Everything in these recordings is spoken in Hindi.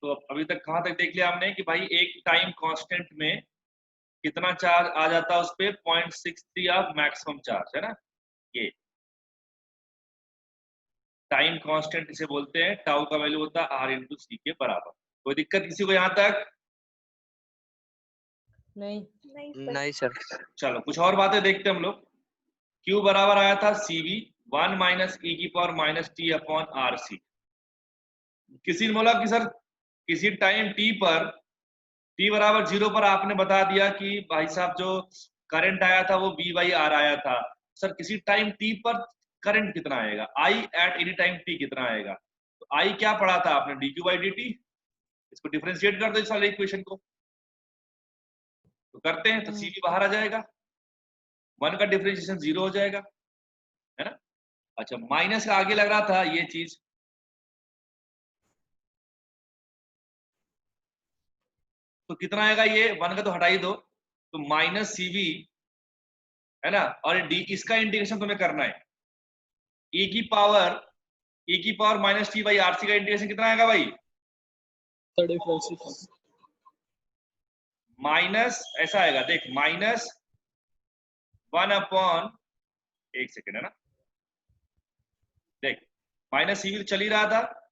तो अभी तक कहाँ तक देख लिया हमने कि भाई एक टाइम कांस्टेंट में कितना चार्ज आ जाता है उस पे 0.63 ऑफ मैक्सिमम चार्ज, है ना। ये टाइम कांस्टेंट इसे बोलते हैं, टाउ का वैल्यू होता है R/C के बराबर। कोई दिक्कत किसी को यहाँ तक? नहीं सर। चलो कुछ और बातें देखते हैं हम लोग। Q बराबर आया था CV 1 माइनस ई की power minus T upon RC। किसी ने बोला कि सर किसी टाइम t पर t बराबर 0 पर आपने बता दिया कि भाई साहब जो करंट आया था वो V/R आया था। सर किसी टाइम t पर करंट कितना आएगा, I at any time t कितना आएगा? तो I क्या पढ़ा था आपने, dq/dt। इसको डिफरेंशिएट कर दो इस वाले इक्वेशन को, तो करते हैं तो CV बाहर आ जाएगा, 1 का डिफरेंशिएशन 0 हो जाएगा, है ना। अच्छा माइनस का आगे लग रहा था ये चीज, तो कितना आएगा, ये 1 का तो हटा ही दो, तो माइनस CV, है ना। और डी इसका इंटीग्रेशन तुम्हें करना है, e की power minus T by RC का इंटीग्रेशन कितना आएगा भाई, माइनस ऐसा आएगा देख, माइनस 1 अपॉन, एक सेकेंड, है ना, देख माइनस CV चल ही रहा था,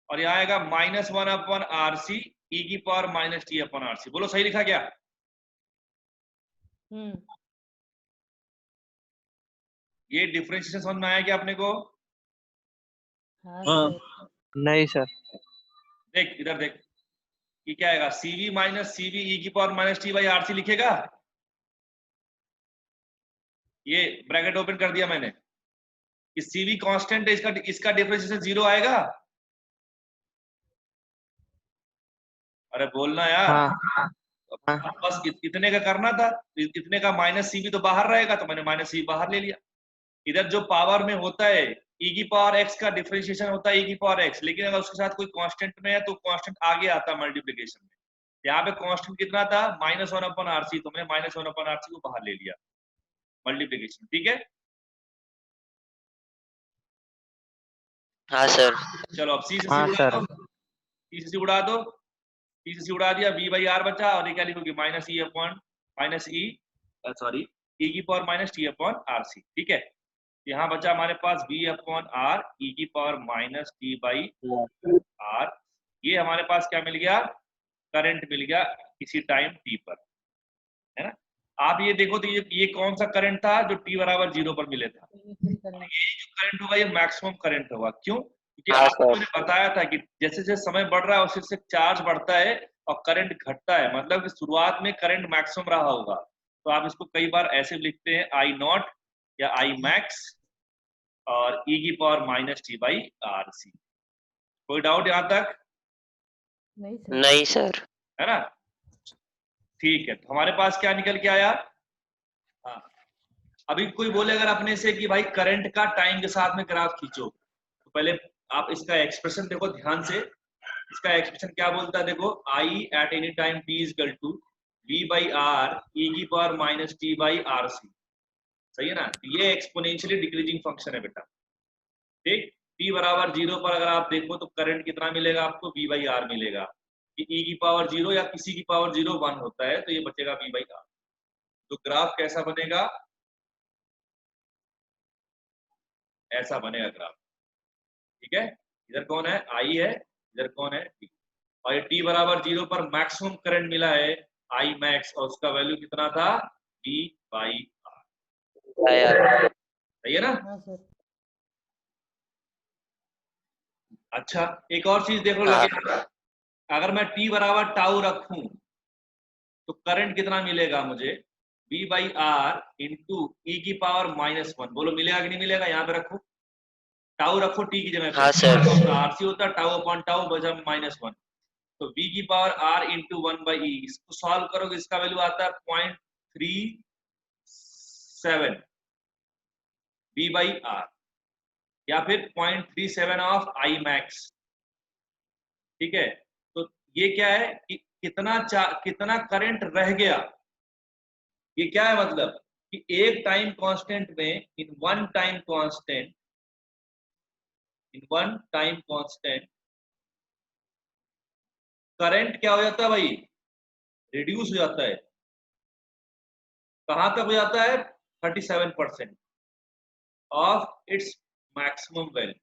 और यहाँ आएगा -1 अपॉन RC e की power minus T upon RC। बोलो सही लिखा क्या? ये डिफरेंशिएशन समझ में आया क्या अपने को? हाँ। नहीं सर। देख इधर देख, ये क्या आएगा, CV माइनस CV e की power minus T by RC लिखेगा, ये ब्रैकेट ओपन कर दिया मैंने, कि CV कांस्टेंट है, इसका डिफरेंशिएशन 0 आएगा। अरे बोलना यार। हाँ हाँ। अब बस इतने का करना था, इतने का माइनस CV तो बाहर रहेगा, तो मैंने माइनस CV बाहर ले लिया। इधर जो पावर में होता है e की पावर x का डिफरेंशिएशन होता है e की पावर x, लेकिन अगर उसके साथ कोई कांस्टेंट में है तो कांस्टेंट आगे आता है मल्टीप्लिकेशन में। यहाँ पे कांस्टेंट कितना था, -1 अपॉन RC, तो मैंने -1 अपॉन RC को बाहर ले लिया मल्टीप्लिकेशन, ठीक है। हाँ सर। चलो अब C से C हाँ उड़ा सर। दो, C से C उड़ा दो, C से C उड़ा दिया, V/R बचा, और ये क्या लिखोगे, माइनस ई अपॉन माइनस ई, सॉरी e की power minus T upon RC, ठीक है। यहाँ बचा हमारे पास V अपॉन R e की power minus T by R। ये हमारे पास क्या मिल गया, करंट मिल गया किसी टाइम t पर, है ना। आप ये देखो तो ये कौन सा करंट था जो t बराबर 0 पर मिले था, ये जो करंट होगा ये मैक्सिमम करंट होगा। क्यों? क्योंकि हाँ आपको सर। मैंने बताया था कि जैसे जैसे समय बढ़ रहा है उससे उससे चार्ज बढ़ता है और करंट घटता है, मतलब कि शुरुआत में करंट मैक्सिमम रहा होगा। तो आप इसको कई बार ऐसे लिखते हैं I0 या I max और e की power minus T by RC। कोई डाउट यहाँ तक? नहीं सर। है ना, ठीक है। तो हमारे पास क्या निकल के आया? हाँ, अभी कोई बोले अगर अपने से कि भाई करंट का टाइम के साथ में ग्राफ खींचो, तो पहले आप इसका एक्सप्रेशन देखो ध्यान से। इसका एक्सप्रेशन क्या बोलता है देखो, I at any time t is equal to V/R e की power minus T by RC, सही है ना। ये एक्सपोनेंशियली डिक्रीजिंग फंक्शन है बेटा, ठीक। t बराबर 0 पर अगर आप देखो तो करंट कितना मिलेगा आपको, V/R मिलेगा, कि e की पावर 0 या किसी की पावर 0 1 होता है, तो ये बचेगा V/R। तो ग्राफ कैसा बनेगा, ऐसा बनेगा ग्राफ, ठीक है। इधर कौन है, I है, इधर कौन है, t। और ये t बराबर 0 पर मैक्सिमम करंट मिला है I max, और उसका वैल्यू कितना था, V/R, सही है ना। अच्छा एक और चीज देखो हाँ। लगे, अगर मैं t बराबर टाउ रखूं तो करंट कितना मिलेगा मुझे, V/R इंटू ई की पावर -1। बोलो मिलेगा कि नहीं मिलेगा, यहाँ पे रखो, टाउ रखो t की जगह पे, हाँ सर। RC होता टाउ अपॉन टाउ बचा -1, तो v की पावर r इंटू 1/e। इसको सॉल्व करोगे इसका वैल्यू आता है 0.37 V/R, या फिर 0.37 ऑफ I max, ठीक है। तो ये क्या है कि कितना करंट रह गया, ये क्या है मतलब कि एक टाइम कांस्टेंट में, in one time constant current क्या हो जाता है भाई, रिड्यूस हो जाता है। कहां तक हो जाता है, 37% ऑफ इट्स मैक्सिमम वैल्यू।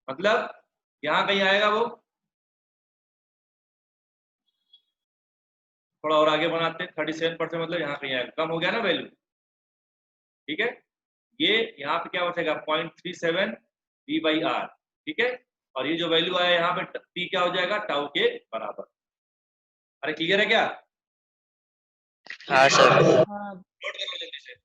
मतलब यहां कहीं आएगा वो, थोड़ा और आगे बनाते हैं, 37% मतलब यहाँ कहीं आएगा, कम हो गया ना वैल्यू, ठीक है। ये यहाँ पे क्या बचेगा, 0.37 वी बाई आर, ठीक है। और ये जो वैल्यू आया यहाँ पे टी क्या हो जाएगा, टाउ के बराबर। अरे क्लियर है क्या? हाँ सर। हाँ नोट करो जल्दी से।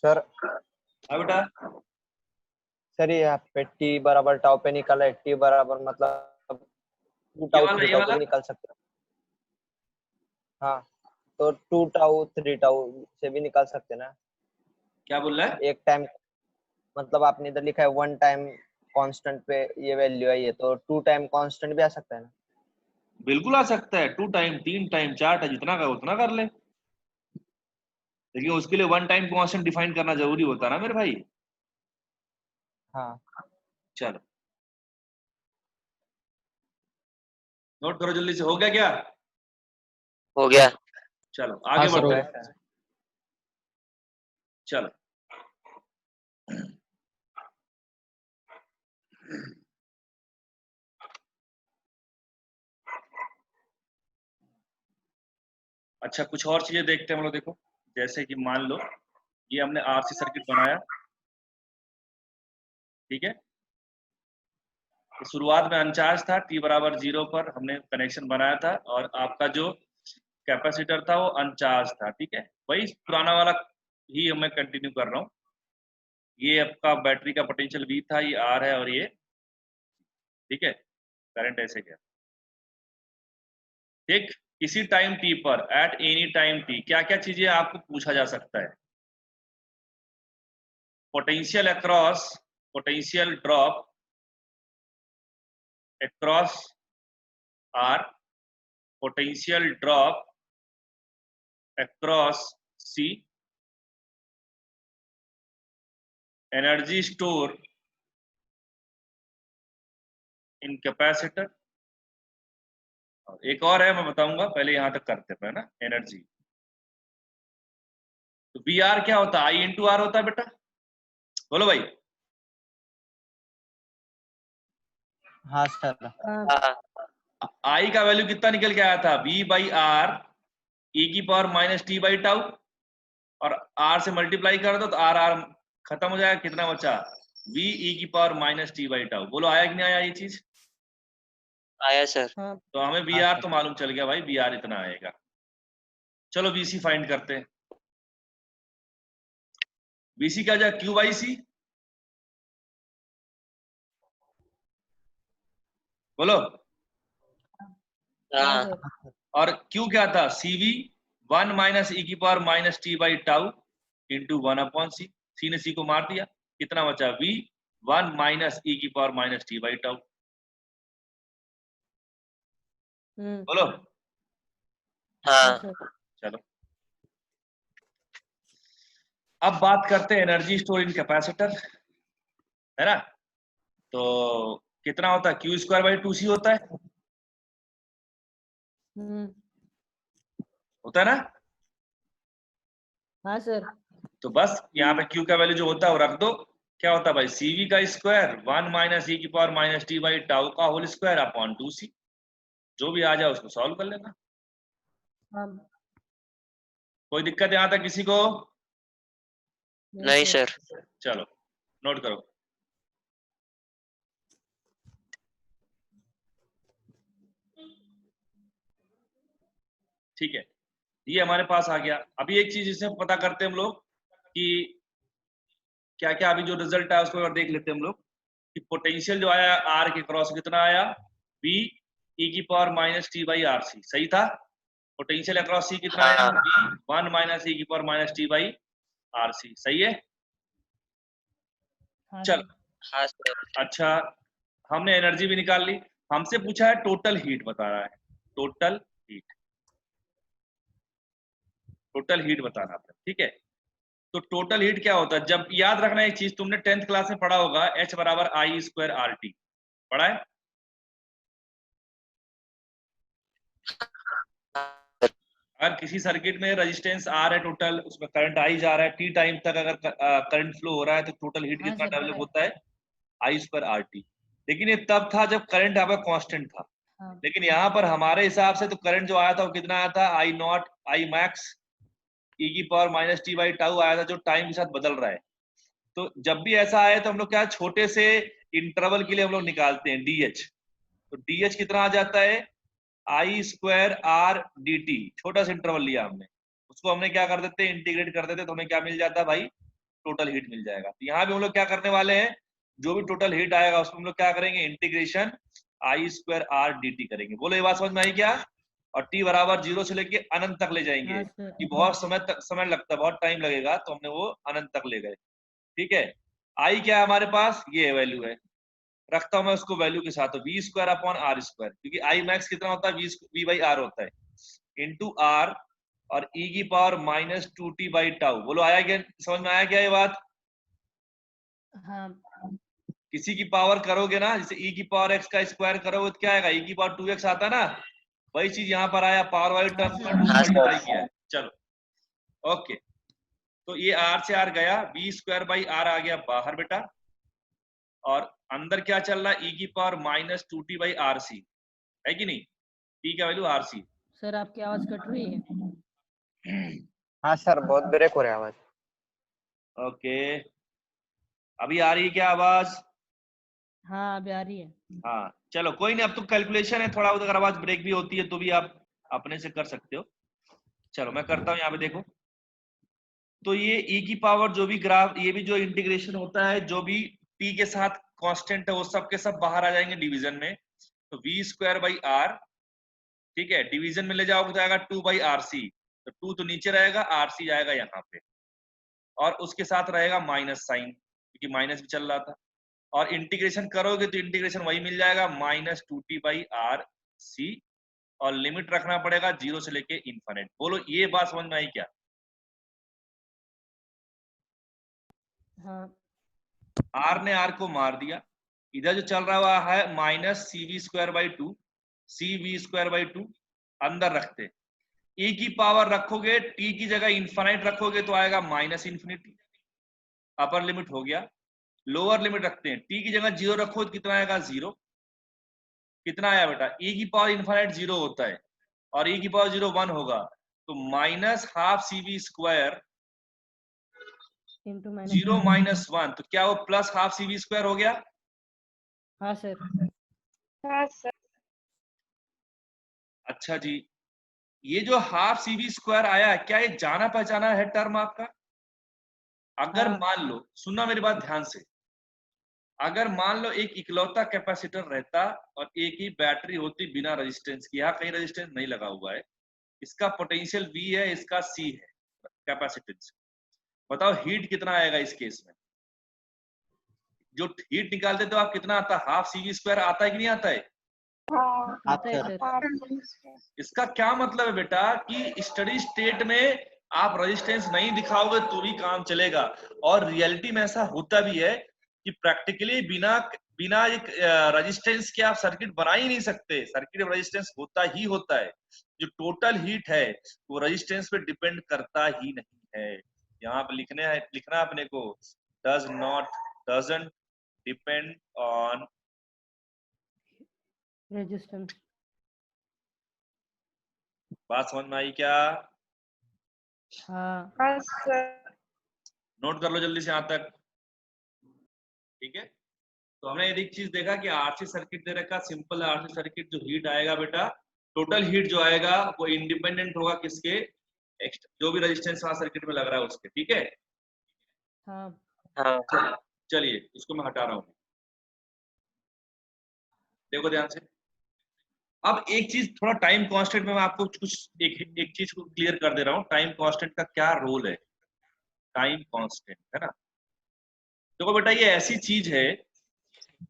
सर हाँ बेटा, सर ये यहाँ पे टी बराबर टाउ पे निकाला है, टी बराबर मतलब 2 टाउ 3 ये टाउ पे वाला भी निकाल सकते हैं। हाँ तो 2 टाउ 3 टाउ से भी निकाल सकते हैं ना। क्या बोल रहा है? एक टाइम मतलब आपने इधर लिखा है 1 टाइम कांस्टेंट पे ये वैल्यू है, ये तो 2 टाइम कांस्टेंट भी आ सकता है ना। बिल्कुल आ सकता है, 2 टाइम 3 टाइम 4 टाइम, जितना का उतना कर ले, लेकिन उसके लिए 1 टाइम कांस्टेंट डिफाइन करना जरूरी होता है ना मेरे भाई। हाँ चलो नोट करो जल्दी से, हो गया क्या? हो गया। चलो हाँ आगे सर, हो बढ़ते गया। हैं। चलो अच्छा, कुछ और चीजें देखते हैं हम लोग। देखो जैसे कि मान लो ये हमने आरसी सर्किट बनाया, ठीक है। तो शुरुआत में अनचार्ज था, टी बराबर 0 पर हमने कनेक्शन बनाया था, और आपका जो कैपेसिटर था वो अनचार्ज था, ठीक है। वही पुराना वाला ही मैं कंटिन्यू कर रहा हूँ। ये आपका बैटरी का पोटेंशियल V था, ये R है, और ये, ठीक है, करंट ऐसे गया, ठीक। किसी टाइम t पर, एट एनी टाइम t, क्या क्या चीजें आपको पूछा जा सकता है? Potential across, potential drop across R, potential drop across C, energy store in capacitor. एक और है, मैं बताऊंगा, पहले यहां तक करते हैं ना। एनर्जी, तो वी आर क्या होता है, I इंटू आर होता है बेटा, बोलो भाई। हाँ सर। हाँ I का वैल्यू कितना निकल के आया था, V बाई आर ई की power minus T by tau, और R से मल्टीप्लाई कर दो तो आर आर खत्म हो जाएगा, कितना बचा, V ई की power minus T by tau. बोलो आया कि नहीं आया ये चीज? आया सर। हाँ तो हमें वी हाँ आर सर। तो मालूम चल गया भाई, वी आर इतना आएगा। चलो VC फाइंड करते हैं। VC क्या जाए, Q बाई सी, बोलो। हाँ हाँ सर। और Q क्या था, CV 1 माइनस ई की power minus T by tau into 1 upon C. C ने सी को मार दिया, कितना बचा, V 1 माइनस ई की power minus T by tau. बोलो। हाँ हाँ सर। चलो अब बात करते हैं एनर्जी स्टोर इन कैपेसिटर, है ना। तो कितना होता है, क्यू स्क्वायर बाई 2c होता है, होता है ना। हाँ सर। तो बस यहाँ पे क्यू का वैल्यू जो होता है वो रख दो, क्या होता है भाई, सीवी का स्क्वायर 1 माइनस ई की power minus T by tau का होल स्क्वायर अपॉन 2c, जो भी आ जाए उसको सॉल्व कर लेना। हाँ। कोई दिक्कत यहाँ तक किसी को? नहीं सर। चलो नोट करो। ठीक है, ये हमारे पास आ गया। अभी एक चीज इसमें पता करते हैं हम लोग कि क्या क्या, अभी जो रिजल्ट आया उसको देख लेते हैं हम लोग कि पोटेंशियल जो आया आर के क्रॉस कितना आया, बी ई की power minus T by R C, सही था। पोटेंशियल अक्रॉस सी कितना आया, हाँ। बी 1 माइनस ई की power minus T by R C, सही है। हाँ चल सर। हाँ सर। अच्छा, हमने एनर्जी भी निकाल ली। हमसे पूछा है टोटल हीट बता रहा है, टोटल हीट, टोटल हीट बताना था, ठीक है। तो टोटल हीट क्या होता है, जब याद रखना एक चीज, तुमने 10th क्लास में पढ़ा होगा, H बराबर आई स्क्वायर आर टी, पढ़ा है। अगर किसी सर्किट में रेजिस्टेंस आर है टोटल, उसमें करंट आई जा रहा है, टी टाइम तक अगर करंट फ्लो हो रहा है, तो टोटल हीट हाँ कितना सर, डेवलप पता है। होता है, आई स्क्वायर आर टी। लेकिन ये तब था जब करंट यहाँ पर कांस्टेंट था। हाँ। लेकिन यहाँ पर हमारे हिसाब से तो करंट जो आया था वो कितना आया था, आई नॉट आई मैक्स ई की power minus T by tau आया था, जो टाइम के साथ बदल रहा है। तो जब भी ऐसा आए तो हम लोग क्या, छोटे से इंटरवल के लिए हम लोग निकालते हैं डीएच। तो डीएच कितना आ जाता है, आई स्क्वायर आर डी टी, छोटा सा इंटरवल लिया हमने, उसको हमने क्या कर देते हैं, इंटीग्रेट कर देते, तो हमें क्या मिल जाता है भाई, टोटल हीट मिल जाएगा। तो यहाँ भी हम लोग क्या करने वाले हैं, जो भी टोटल हीट आएगा उसको हम लोग क्या करेंगे, इंटीग्रेशन आई स्क्वायर आर डी टी करेंगे। बोलो ये बात समझ में आई क्या? और टी बराबर 0 से लेके अनंत तक ले जाएंगे, हाँ सर। कि बहुत समय लगता है, बहुत टाइम लगेगा, तो हमने वो अनंत तक ले गए, ठीक है। आई क्या है हमारे पास, ये वैल्यू है, रखता हूं मैं उसको वैल्यू के साथ, तो V square upon R square, क्योंकि आई मैक्स कितना होता है, वी बाई आर होता है, इंटू आर और ई की power minus 2t by tau. बोलो आया क्या, समझ में आया क्या ये बात? हाँ। किसी की पावर करोगे ना, जैसे ई की पावर एक्स का स्क्वायर करोगे तो क्या आएगा, ई की पावर 2x आता है ना, वही चीज यहाँ पर आया, पावर वाली टर्म में 2 हाँ सर। मल्टीप्लाई किया है। चलो ओके, तो ये आर से आर गया, वी स्क्वायर बाई आर आ गया बाहर बेटा, और अंदर क्या चल रहा है, ई की power minus 2t by R C, है कि नहीं, टी का वैल्यू आर सी। सर आपकी आवाज कट रही है। हाँ सर, बहुत ब्रेक हो रहा है आवाज। ओके, अभी आ रही है क्या आवाज? हाँ अभी आ रही है। हाँ चलो कोई नहीं, अब तो कैलकुलेशन है, थोड़ा अगर आवाज ब्रेक भी होती है तो भी आप अपने से कर सकते हो। चलो मैं करता हूँ, यहाँ पे देखो, तो ये e की पावर जो भी ग्राफ, ये भी जो इंटीग्रेशन होता है, जो भी t के साथ कांस्टेंट है वो सब के सब बाहर आ जाएंगे डिवीजन में, तो वी स्क्वायर बाई आर, ठीक है, डिवीजन में ले जाओगे तो आएगा 2 बाई आर सी, तो 2 तो नीचे रहेगा, आर सी जाएगा यहाँ पे, और उसके साथ रहेगा माइनस साइन, क्योंकि माइनस भी चल रहा था, और इंटीग्रेशन करोगे तो इंटीग्रेशन वही मिल जाएगा, माइनस 2t बाई आर सी, और लिमिट रखना पड़ेगा 0 से लेके इनफिनिट। बोलो ये बात समझ में आई क्या? हाँ। आर ने आर को मार दिया, इधर जो चल रहा है minus C V square by 2, C V square by 2 अंदर रखते, e की पावर रखोगे, t की जगह इनफाइनाइट रखोगे तो आएगा माइनस इन्फिनिटी, अपर लिमिट हो गया। लोअर लिमिट रखते हैं, t की जगह 0 रखो तो कितना आएगा, 0, कितना आया बेटा, e की पावर इनफाइनाइट 0 होता है, और e की पावर 0 1 होगा, तो minus half C V square into 0 minus 1, तो क्या वो plus half C V square हो गया? हाँ सर। हाँ सर। अच्छा जी, ये जो हाफ सी वी स्क्वायर आया, क्या ये जाना पहचाना है टर्म आपका? अगर हाँ। मान लो, सुनना मेरी बात ध्यान से, अगर मान लो एक इकलौता कैपेसिटर रहता और एक ही बैटरी होती बिना रेजिस्टेंस की, यहाँ कहीं रेजिस्टेंस नहीं लगा हुआ है, इसका पोटेंशियल V है, इसका C है कैपेसिटेंस, बताओ हीट कितना आएगा इस केस में? जो हीट निकालते तो आप कितना आता, हाफ सी वी स्क्वायर आता है कि नहीं आता है? हाँ आता है सर। इसका क्या मतलब है बेटा, कि स्टडी स्टेट में आप रेजिस्टेंस नहीं दिखाओगे तो भी काम चलेगा, और रियलिटी में ऐसा होता भी है कि प्रैक्टिकली बिना बिना एक रेजिस्टेंस के आप सर्किट बना ही नहीं सकते। सर्किट में रेजिस्टेंस होता ही होता है। जो टोटल हीट है वो रेजिस्टेंस पे डिपेंड करता ही नहीं है। यहाँ पे लिखना अपने को डजंट डिपेंड ऑन रेजिस्टेंस। बात समझ में आई क्या? हाँ हाँ सर। नोट कर लो जल्दी से यहाँ तक, ठीक है। तो हमने एक चीज देखा कि आरसी सर्किट दे रखा, सिंपल आरसी सर्किट, जो हीट आएगा बेटा, टोटल हीट जो आएगा वो इंडिपेंडेंट होगा किसके, जो भी रेजिस्टेंस वहां सर्किट में लग रहा है उसके, ठीक है। हाँ हाँ चलिए इसको मैं हटा रहा हूँ, देखो ध्यान से। अब एक चीज थोड़ा टाइम कांस्टेंट में मैं आपको कुछ एक चीज को क्लियर कर दे रहा हूँ, टाइम कांस्टेंट का क्या रोल है। टाइम कांस्टेंट है ना, देखो बेटा ये ऐसी चीज है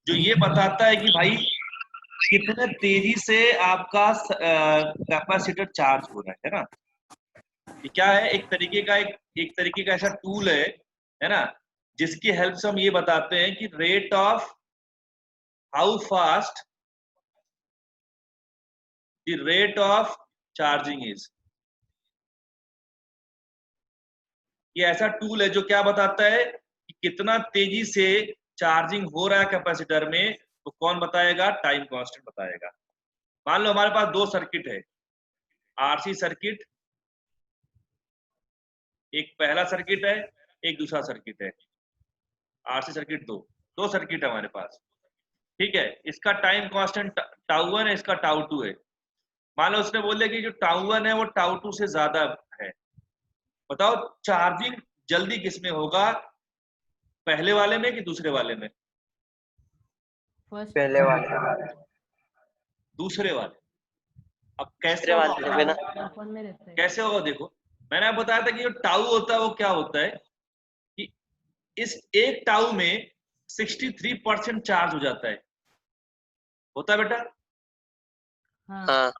जो ये बताता है कि भाई कितने तेजी से आपका कैपेसिटर चार्ज हो रहा है ना। ये क्या है, एक तरीके का ऐसा टूल है ना, जिसकी हेल्प से हम ये बताते हैं कि rate of how fast the rate of charging is. ये ऐसा टूल है जो क्या बताता है कि कितना तेजी से चार्जिंग हो रहा है कैपेसिटर में, तो कौन बताएगा, टाइम कांस्टेंट बताएगा। मान लो हमारे पास दो सर्किट है, आरसी सर्किट, एक पहला सर्किट है, एक दूसरा सर्किट है। आरसी सर्किट दो सर्किट है हमारे पास, ठीक है। इसका टाइम कांस्टेंट टाउ 1 है, इसका टाउ 2 है। मान लो उसने बोल दिया कि जो टाउ 1 है वो टाउ 2 से ज्यादा है, बताओ चार्जिंग जल्दी किसमें होगा, पहले वाले में कि दूसरे वाले में? फर्स्ट पहले वाले। दूसरे वाले। अब कैसे दूसरे वाले होगा, में ना। ओपन में रहता है। कैसे होगा देखो, मैंने आपको बताया था कि जो टाउ होता है वो क्या होता है कि इस एक टाउ में 63% चार्ज हो जाता है, होता है बेटा। हाँ हाँ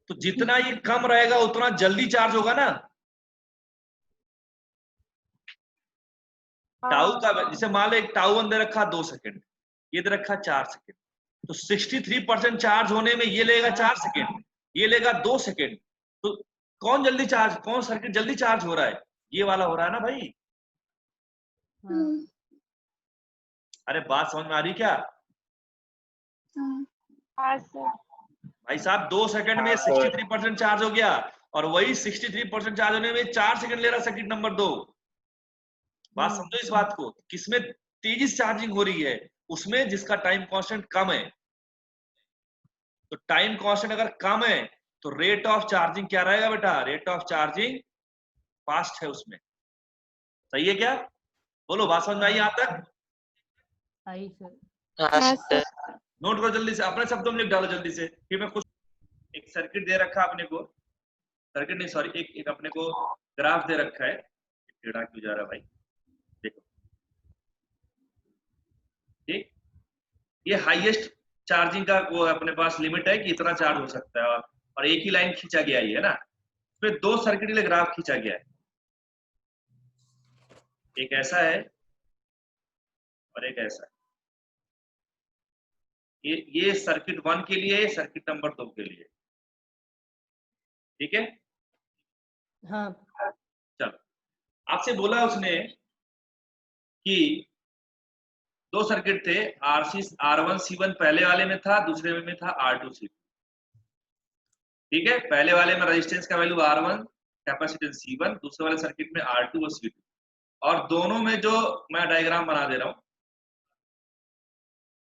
तो जितना ये कम रहेगा उतना जल्दी चार्ज होगा ना। टाउ का जैसे मान लो एक टाउ 1 दे रखा 2 सेकंड, ये दे रखा 4 सेकंड, तो 63% चार्ज होने में ये लेगा 4 सेकंड, ये लेगा 2 सेकंड। तो कौन सर्किट जल्दी चार्ज हो रहा है, ये वाला हो रहा है ना भाई। हाँ अरे बात समझ में आ रही क्या? हाँ सर। भाई साहब 2 सेकंड में 63% चार्ज हो गया, और वही 63% चार्ज होने में 4 सेकंड ले रहा सर्किट नंबर 2। बात समझो इस बात को, किसमें तेजी से चार्जिंग हो रही है, उसमें जिसका टाइम कांस्टेंट कम है। तो टाइम कांस्टेंट अगर कम है तो रेट ऑफ चार्जिंग क्या रहेगा बेटा, रेट ऑफ चार्जिंग फास्ट है उसमें। सही है क्या? बोलो बात समझ में आई यहाँ तक? आई सर। हाँ हाँ सर। सर। नोट करो जल्दी से, अपने शब्दों में लिख डालो जल्दी से, फिर मैं कुछ एक सर्किट दे रखा अपने को, सर्किट नहीं सॉरी, एक अपने को ग्राफ दे रखा है, टेढ़ा क्यों जा रहा है भाई, देखो ठीक। ये हाईएस्ट चार्जिंग का वो अपने पास लिमिट है कि इतना चार्ज हो सकता है, और एक ही लाइन खींचा गया है ना, इसमें दो सर्किट के लिए ग्राफ खींचा गया है, एक ऐसा है और एक ऐसा है। ये सर्किट 1 के लिए है, सर्किट नंबर 2 के लिए, ठीक है। हाँ चलो, आपसे बोला उसने कि दो सर्किट थे, R1 C1 पहले वाले में था, दूसरे में था R2 C2, ठीक है। पहले वाले में रेजिस्टेंस का वैल्यू R1, कैपेसिटेंस C1, दूसरे वाले सर्किट में R2 और C2, और दोनों में जो मैं डायग्राम बना दे रहा हूं,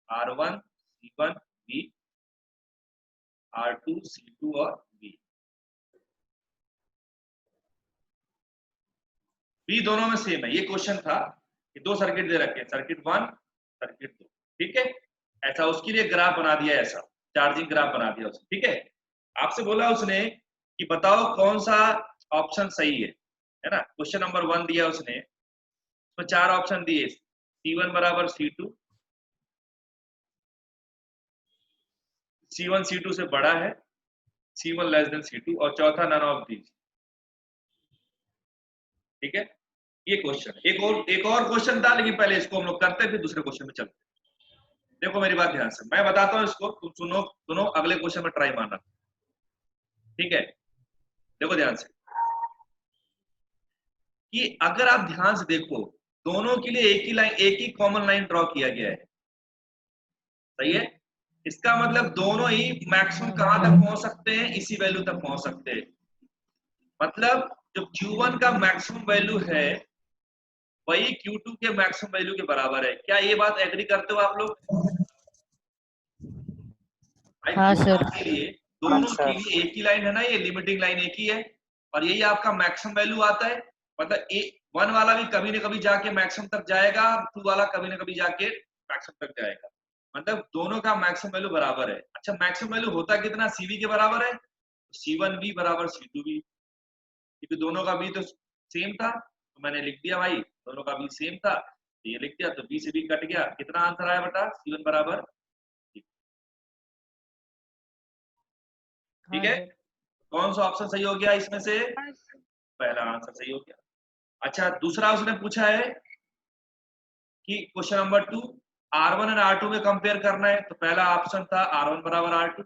R1 C1 B, R2 C2 और B दोनों में सेम है। ये क्वेश्चन था कि दो सर्किट दे रखे हैं, सर्किट 1 सर्किट 2, ठीक है। ऐसा उसके लिए ग्राफ बना दिया, ऐसा चार्जिंग ग्राफ बना दिया उसने, ठीक है। आपसे बोला उसने कि बताओ कौन सा ऑप्शन सही है ना। क्वेश्चन नंबर 1 दिया उसने, तो 4 ऑप्शन दिए, C1 बराबर C2, C1 C2 से बड़ा है, C1 लेस देन C2, और चौथा नन ऑफ दीज, ठीक है। ये क्वेश्चन, एक और क्वेश्चन था, लेकिन पहले इसको हम लोग करते हैं फिर दूसरे क्वेश्चन में चलते हैं। देखो मेरी बात ध्यान से, मैं बताता हूँ इसको, तुम सुनो सुनो, अगले क्वेश्चन में ट्राई मारना, ठीक है? देखो ध्यान से कि अगर आप ध्यान से देखो, दोनों के लिए एक ही लाइन, एक ही कॉमन लाइन ड्रॉ किया गया है, सही है? इसका मतलब दोनों ही मैक्सिमम कहां तक पहुंच सकते हैं? इसी वैल्यू तक पहुंच सकते हैं। मतलब जो Q1 का मैक्सिमम वैल्यू है वही Q2 के मैक्सिमम वैल्यू के बराबर है। क्या ये बात एग्री करते हो आप लोग? भाई हाँ सर। दोनों के लिए एक ही लाइन है ना, ये लिमिटिंग लाइन एक ही है, और यही आपका मैक्सिमम वैल्यू आता है। मतलब वन वाला भी कभी ना कभी जाके मैक्सिमम तक जाएगा, टू वाला कभी ना कभी जाके मैक्सिमम तक जाएगा, मतलब दोनों का मैक्सिमम वैल्यू बराबर है। अच्छा, मैक्सिमम वैल्यू होता कितना? CV के बराबर है, C1V बराबर C2V, क्योंकि दोनों का भी तो सेम था, तो मैंने लिख दिया भाई दोनों का भी सेम था, तो ये लिख दिया, तो B से B कट गया, कितना आंसर आया बेटा? C1 बराबर, ठीक हाँ है? सर। कौन सा ऑप्शन सही हो गया इसमें से? हाँ सर। पहला आंसर सही हो गया। अच्छा, दूसरा उसने पूछा है कि क्वेश्चन नंबर 2, R1 और R2 में कंपेयर करना है, तो पहला ऑप्शन था R1 बराबर R2,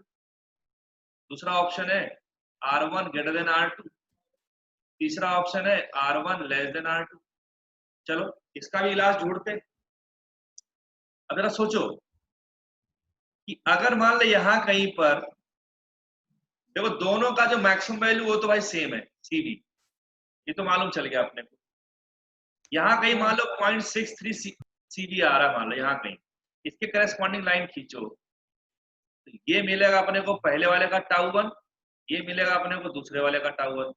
दूसरा ऑप्शन है R1 ग्रेटर देन R2, तीसरा ऑप्शन है R1 लेस देन R2। चलो इसका भी इलाज ढूंढते। अब जरा सोचो कि अगर मान लो यहां कहीं पर, देखो दोनों का जो मैक्सिमम वैल्यू वो तो भाई सेम है, CV, ये तो मालूम चल गया अपने को। यहाँ कहीं मान लो 0.63 CV आ रहा है, मान लो यहाँ कहीं, इसके करस्पॉन्डिंग लाइन खींचो, तो ये मिलेगा अपने को पहले वाले का τ1, ये मिलेगा अपने को दूसरे वाले का τ1।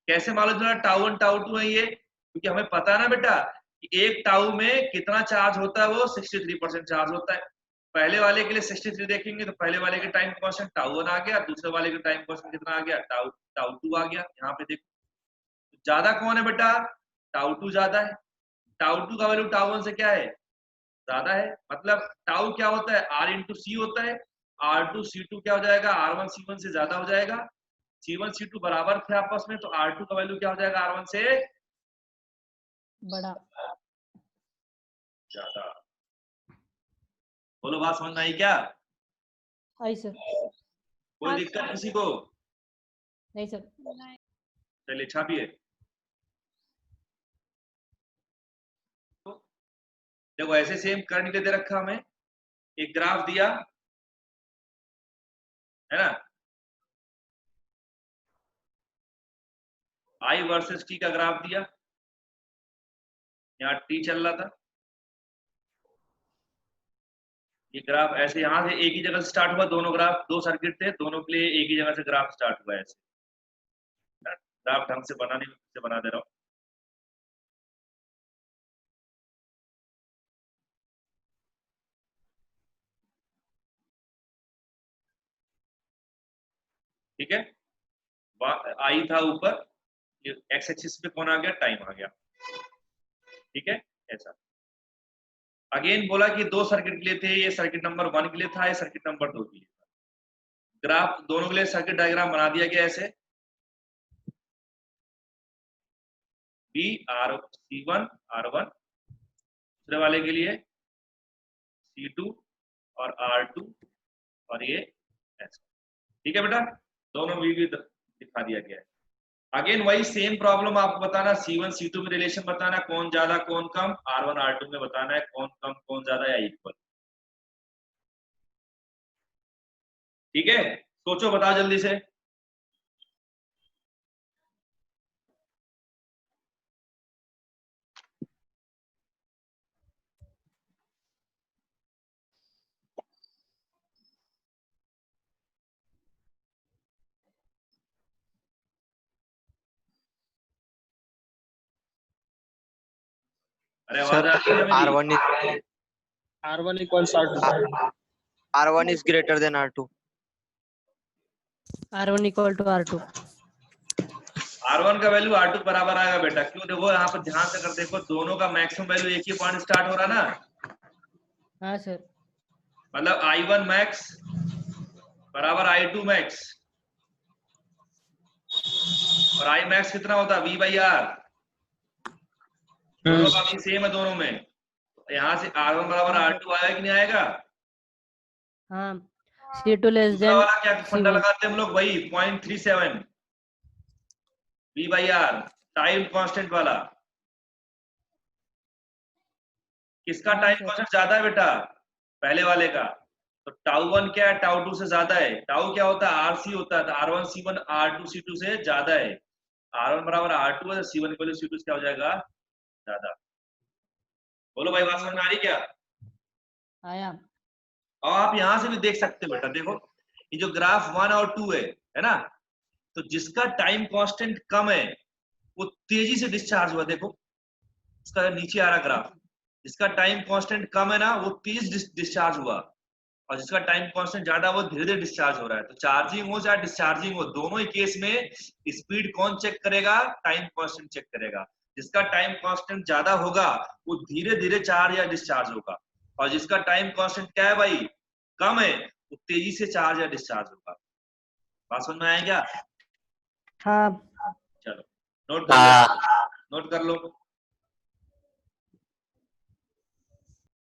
कैसे मालूम चला τ1 τ2 है ये? क्योंकि हमें पता है ना बेटा कि एक टाउ में कितना चार्ज होता है, वो 63% चार्ज होता है। पहले वाले के लिए 63 देखेंगे तो पहले वाले के टाइम कांस्टेंट τ1 आ गया, दूसरे वाले के टाइम कांस्टेंट कितना आ गया? τ2 आ गया। यहाँ पे देखो ज्यादा कौन है बेटा? τ2 ज्यादा है, τ2 का वैल्यू τ1 से क्या है? ज्यादा है। मतलब टाउ क्या होता है? R इंटू सी होता है, R2 C2 क्या हो जाएगा? R1 C1 से ज्यादा हो जाएगा, C1 C2 बराबर थे आपस में, तो R2 का वैल्यू क्या हो जाएगा? R1 से बड़ा। ज्यादा। बोलो, बात समझ में आई क्या? आई सर। कोई हाँ दिक्कत सर। किसी को? नहीं सर। नहीं। चलिए छापिए। देखो ऐसे सेम करंट दे रखा हमें, एक ग्राफ दिया है ना, I वर्सेस T का ग्राफ दिया, यहाँ T चल रहा था, ये ग्राफ ऐसे यहाँ से एक ही जगह से स्टार्ट हुआ, दोनों ग्राफ, दो सर्किट थे, दोनों के लिए एक ही जगह से ग्राफ स्टार्ट हुआ। ऐसे ग्राफ ढंग से बनाने में से बना दे रहा हूँ। ठीक है, आई था ऊपर, एक्स एक्सिस पे कौन आ गया? टाइम आ गया, ठीक है ऐसा। अगेन बोला कि दो सर्किट के लिए थे, ये सर्किट नंबर 1 के लिए था, ये सर्किट नंबर 2 के लिए था। ग्राफ दोनों के लिए सर्किट डायग्राम बना दिया गया ऐसे, बी आर C1 R1, दूसरे वाले के लिए C2 और R2, और ये ऐसा। ठीक है बेटा, दोनों भी दिखा दिया गया है। अगेन वही सेम प्रॉब्लम आपको बताना, C1 C2 में रिलेशन बताना, कौन ज्यादा कौन कम, R1 R2 में बताना है कौन कम कौन ज्यादा या इक्वल। ठीक है, सोचो बताओ जल्दी से। अरे आवाज आ रही है मेरी? R1 equals R1 is greater than R2. R1 equal to R2। R1 का वैल्यू R2 बराबर आएगा बेटा, क्यों? देखो यहाँ पर ध्यान से कर देखो, दोनों का मैक्सिमम वैल्यू एक ही पॉइंट स्टार्ट हो रहा ना। हाँ सर। मतलब I1 मैक्स बराबर I2 मैक्स, और I मैक्स कितना होता है? V/R। दोनों का भी सेम है दोनों में, यहाँ से R1 बराबर R2 आएगा कि नहीं आएगा? हाँ C2 लेस दूसरा देन वाला क्या फंडा C1 लगाते हैं हम लोग वही 0.37 V/R टाइम कांस्टेंट वाला। किसका हाँ टाइम सर कांस्टेंट ज्यादा है बेटा? पहले वाले का। तो τ1 क्या है? τ2 से ज्यादा है। टाउ क्या होता है? RC होता है। तो R1C1 R2C2 से ज्यादा है। R1 बराबर R2 है, C1 इक्वल टू C2 क्या हो जाएगा? ज्यादा। बोलो भाई, बात समझ में आ रही क्या? आया। और आप यहां से भी देख सकते हो बेटा, देखो ये जो ग्राफ 1 और 2 है ना? तो जिसका टाइम कांस्टेंट कम है वो तेजी से डिस्चार्ज हुआ। देखो इसका नीचे आ रहा ग्राफ, जिसका टाइम कांस्टेंट कम है ना वो तेज डिस्चार्ज हुआ, और जिसका टाइम कांस्टेंट ज्यादा वो धीरे धीरे डिस्चार्ज हो रहा है। तो चार्जिंग हो चाहे डिस्चार्जिंग हो, दोनों ही केस में स्पीड कौन चेक करेगा? टाइम कांस्टेंट चेक करेगा। जिसका टाइम कांस्टेंट ज्यादा होगा वो धीरे धीरे चार्ज या डिस्चार्ज होगा, और जिसका टाइम कांस्टेंट क्या है भाई? कम है, वो तेजी से चार्ज या डिस्चार्ज होगा। बात समझ में आया क्या? हाँ चलो नोट कर लो, हाँ नोट कर लो।